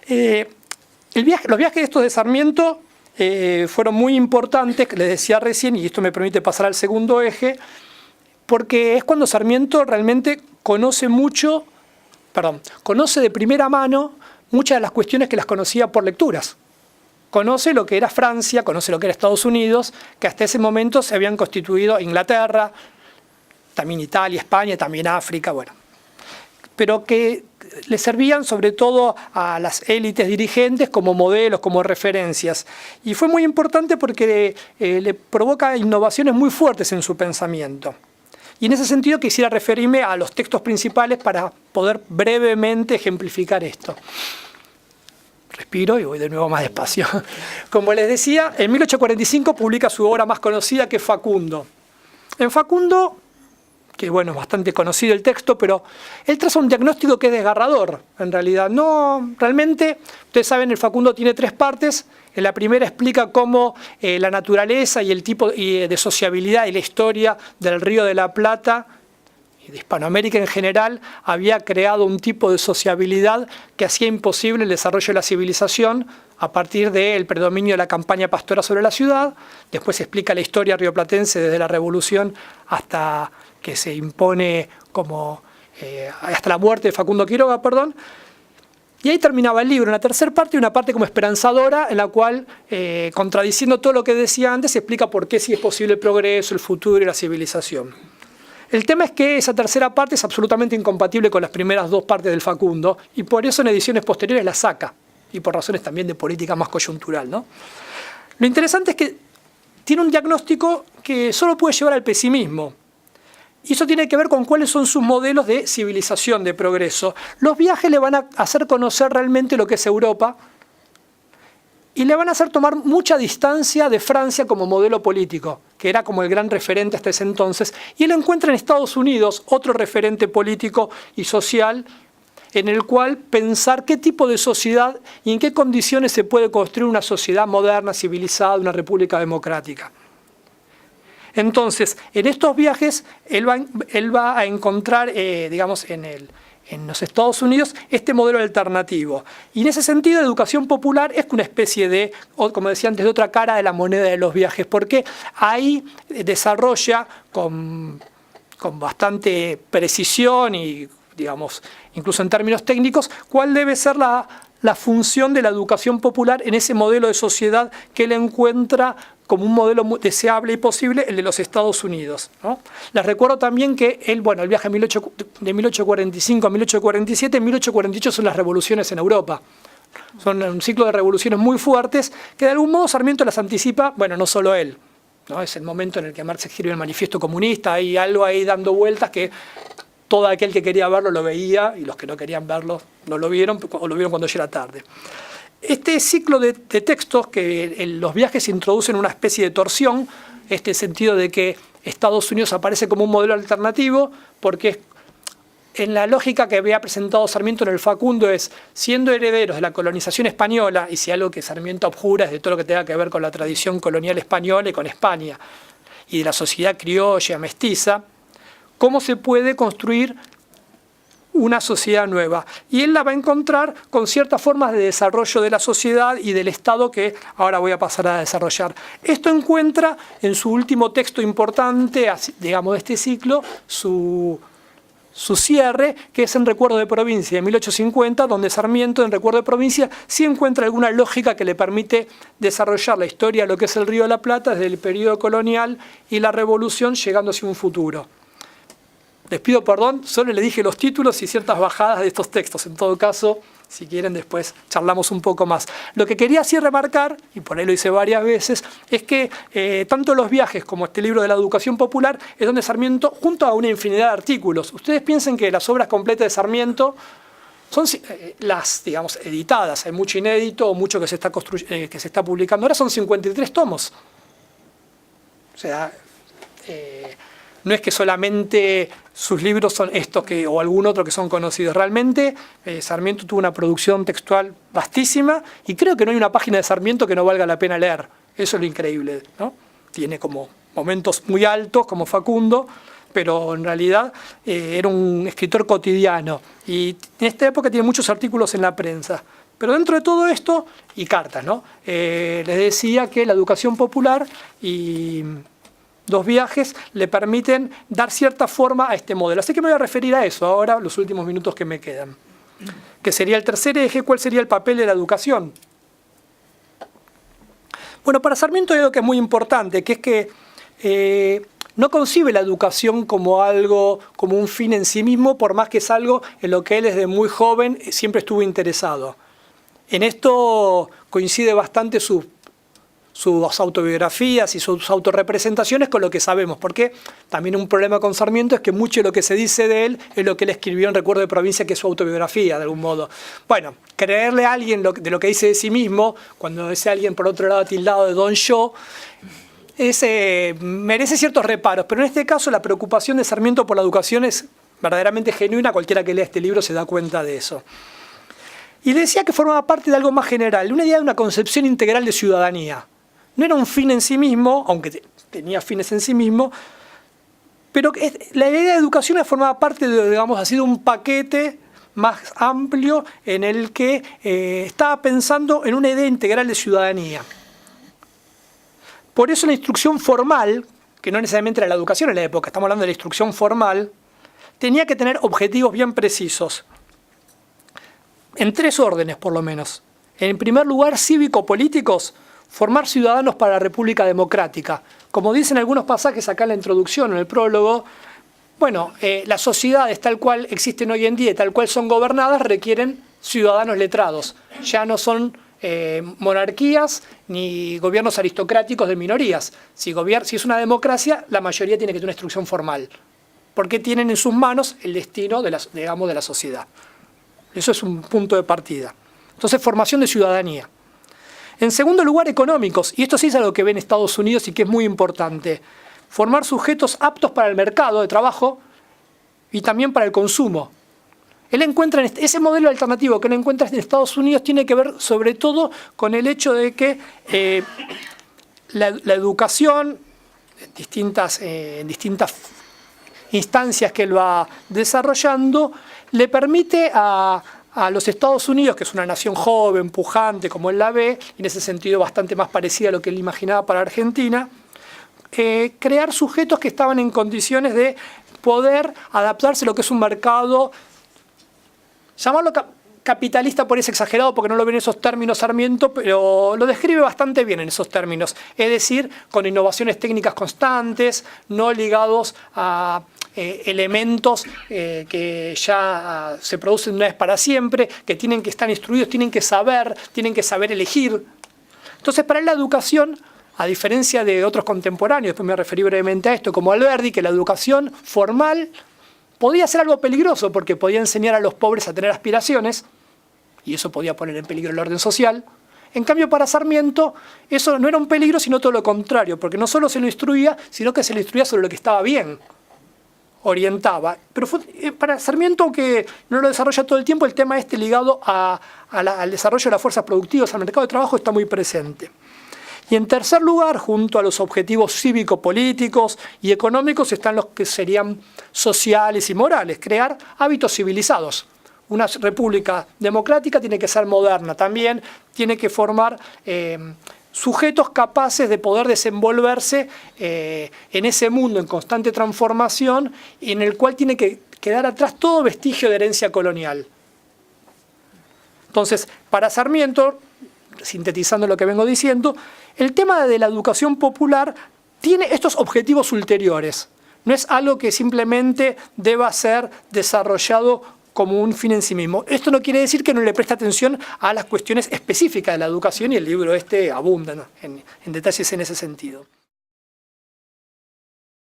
Los viajes estos de Sarmiento fueron muy importantes, que les decía recién, y esto me permite pasar al segundo eje, porque es cuando Sarmiento realmente conoce de primera mano muchas de las cuestiones que las conocía por lecturas. Conoce lo que era Francia, conoce lo que era Estados Unidos, que hasta ese momento se habían constituido Inglaterra, también Italia, España, también África, bueno. Pero que le servían sobre todo a las élites dirigentes como modelos, como referencias. Y fue muy importante porque le provoca innovaciones muy fuertes en su pensamiento. Y en ese sentido quisiera referirme a los textos principales para poder brevemente ejemplificar esto. Respiro y voy de nuevo más despacio. Como les decía, en 1845 publica su obra más conocida, que es Facundo. En Facundo, que bueno, es bastante conocido el texto, pero él traza un diagnóstico que es desgarrador, en realidad. No, realmente, ustedes saben, el Facundo tiene 3 partes. En la primera explica cómo la naturaleza y el tipo de sociabilidad y la historia del Río de la Plata y de Hispanoamérica en general había creado un tipo de sociabilidad que hacía imposible el desarrollo de la civilización a partir del predominio de la campaña pastora sobre la ciudad. Después explica la historia rioplatense desde la Revolución hasta que se impone hasta la muerte de Facundo Quiroga, perdón. Y ahí terminaba el libro, en la tercera parte, una parte como esperanzadora, en la cual, contradiciendo todo lo que decía antes, se explica por qué sí es posible el progreso, el futuro y la civilización. El tema es que esa tercera parte es absolutamente incompatible con las primeras 2 partes del Facundo, y por eso en ediciones posteriores la saca, y por razones también de política más coyuntural, ¿no? Lo interesante es que tiene un diagnóstico que solo puede llevar al pesimismo. Y eso tiene que ver con cuáles son sus modelos de civilización, de progreso. Los viajes le van a hacer conocer realmente lo que es Europa y le van a hacer tomar mucha distancia de Francia como modelo político, que era como el gran referente hasta ese entonces. Y él encuentra en Estados Unidos otro referente político y social en el cual pensar qué tipo de sociedad y en qué condiciones se puede construir una sociedad moderna, civilizada, una república democrática. Entonces, en estos viajes, él va a encontrar, digamos, en los Estados Unidos, este modelo alternativo. Y en ese sentido, la educación popular es una especie de, como decía antes, de otra cara de la moneda de los viajes, porque ahí desarrolla con bastante precisión y, digamos, incluso en términos técnicos, cuál debe ser la función de la educación popular en ese modelo de sociedad que él encuentra como un modelo deseable y posible, el de los Estados Unidos, ¿no? Les recuerdo también que el viaje de 1845 a 1847, en 1848 son las revoluciones en Europa. Son un ciclo de revoluciones muy fuertes que de algún modo Sarmiento las anticipa, bueno, no solo él, ¿no? Es el momento en el que Marx escribe el manifiesto comunista, hay algo ahí dando vueltas que todo aquel que quería verlo lo veía y los que no querían verlo no lo vieron o lo vieron cuando ya era tarde. Este ciclo de textos que en los viajes introducen una especie de torsión, este sentido de que Estados Unidos aparece como un modelo alternativo, porque en la lógica que había presentado Sarmiento en el Facundo es, siendo herederos de la colonización española, y si algo que Sarmiento abjura es de todo lo que tenga que ver con la tradición colonial española y con España, y de la sociedad criolla, mestiza, ¿cómo se puede construir una sociedad nueva? Y él la va a encontrar con ciertas formas de desarrollo de la sociedad y del Estado que ahora voy a pasar a desarrollar. Esto encuentra en su último texto importante, digamos, de este ciclo, su cierre, que es en Recuerdo de Provincia, de 1850, donde Sarmiento, en Recuerdo de Provincia, sí encuentra alguna lógica que le permite desarrollar la historia de lo que es el Río de la Plata desde el periodo colonial y la Revolución, llegando hacia un futuro. Les pido perdón, solo le dije los títulos y ciertas bajadas de estos textos. En todo caso, si quieren, después charlamos un poco más. Lo que quería así remarcar, y por ahí lo hice varias veces, es que tanto los viajes como este libro de la educación popular es donde Sarmiento, junto a una infinidad de artículos, ustedes piensen que las obras completas de Sarmiento son las, digamos, editadas. Hay mucho inédito o mucho que se está publicando. Ahora son 53 tomos. O sea, no es que solamente sus libros son estos o algún otro que son conocidos. Realmente Sarmiento tuvo una producción textual vastísima y creo que no hay una página de Sarmiento que no valga la pena leer. Eso es lo increíble, ¿no? Tiene como momentos muy altos como Facundo, pero en realidad era un escritor cotidiano y en esta época tiene muchos artículos en la prensa. Pero dentro de todo esto, y cartas, ¿no? Les decía que la educación popular y Dos Viajes le permiten dar cierta forma a este modelo. Así que me voy a referir a eso ahora, los últimos minutos que me quedan. Que sería el tercer eje, ¿cuál sería el papel de la educación? Bueno, para Sarmiento hay algo que es muy importante, que es que no concibe la educación como algo, como un fin en sí mismo, por más que es algo en lo que él desde muy joven siempre estuvo interesado. En esto coincide bastante sus autobiografías y sus autorrepresentaciones con lo que sabemos, porque también un problema con Sarmiento es que mucho de lo que se dice de él es lo que él escribió en Recuerdo de Provincia, que es su autobiografía, de algún modo. Bueno, creerle a alguien de lo que dice de sí mismo, cuando ese alguien por otro lado tildado de Don Yo, merece ciertos reparos, pero en este caso la preocupación de Sarmiento por la educación es verdaderamente genuina, cualquiera que lea este libro se da cuenta de eso. Y le decía que formaba parte de algo más general, una idea de una concepción integral de ciudadanía. No era un fin en sí mismo, aunque tenía fines en sí mismo, pero la idea de educación formaba parte de, digamos así, de un paquete más amplio en el que estaba pensando en una idea integral de ciudadanía. Por eso la instrucción formal, que no necesariamente era la educación en la época, estamos hablando de la instrucción formal, tenía que tener objetivos bien precisos, en 3 órdenes por lo menos. En primer lugar, cívico-políticos, formar ciudadanos para la República Democrática. Como dicen algunos pasajes acá en la introducción, en el prólogo, bueno, las sociedades tal cual existen hoy en día y tal cual son gobernadas requieren ciudadanos letrados. Ya no son monarquías ni gobiernos aristocráticos de minorías. Si es una democracia, la mayoría tiene que tener una instrucción formal, porque tienen en sus manos el destino de la sociedad. Eso es un punto de partida. Entonces, formación de ciudadanía. En segundo lugar, económicos, y esto sí es algo que ve en Estados Unidos y que es muy importante. Formar sujetos aptos para el mercado de trabajo y también para el consumo. Él encuentra ese modelo alternativo que él encuentra en Estados Unidos tiene que ver sobre todo con el hecho de que la educación en distintas instancias que él va desarrollando le permite a los Estados Unidos, que es una nación joven, pujante, como él la ve, y en ese sentido bastante más parecida a lo que él imaginaba para Argentina, crear sujetos que estaban en condiciones de poder adaptarse a lo que es un mercado, llamarlo capitalista por eso exagerado, porque no lo ve en esos términos Sarmiento, pero lo describe bastante bien en esos términos. Es decir, con innovaciones técnicas constantes, no ligados a elementos que ya se producen una vez para siempre, que tienen que estar instruidos, tienen que saber elegir. Entonces, para él la educación, a diferencia de otros contemporáneos, después me referí brevemente a esto, como Alberdi, que la educación formal podía ser algo peligroso porque podía enseñar a los pobres a tener aspiraciones, y eso podía poner en peligro el orden social. En cambio, para Sarmiento, eso no era un peligro, sino todo lo contrario, porque no solo se lo instruía, sino que se lo instruía sobre lo que estaba bien, orientaba. Pero para Sarmiento, aunque no lo desarrolla todo el tiempo, el tema ligado al desarrollo de las fuerzas productivas, al mercado de trabajo, está muy presente. Y en tercer lugar, junto a los objetivos cívico-políticos y económicos, están los que serían sociales y morales, crear hábitos civilizados. Una república democrática tiene que ser moderna también, tiene que formar sujetos capaces de poder desenvolverse en ese mundo en constante transformación y en el cual tiene que quedar atrás todo vestigio de herencia colonial. Entonces, para Sarmiento, sintetizando lo que vengo diciendo, el tema de la educación popular tiene estos objetivos ulteriores. No es algo que simplemente deba ser desarrollado como un fin en sí mismo. Esto no quiere decir que no le preste atención a las cuestiones específicas de la educación y el libro abunda, ¿no?, en detalles en ese sentido.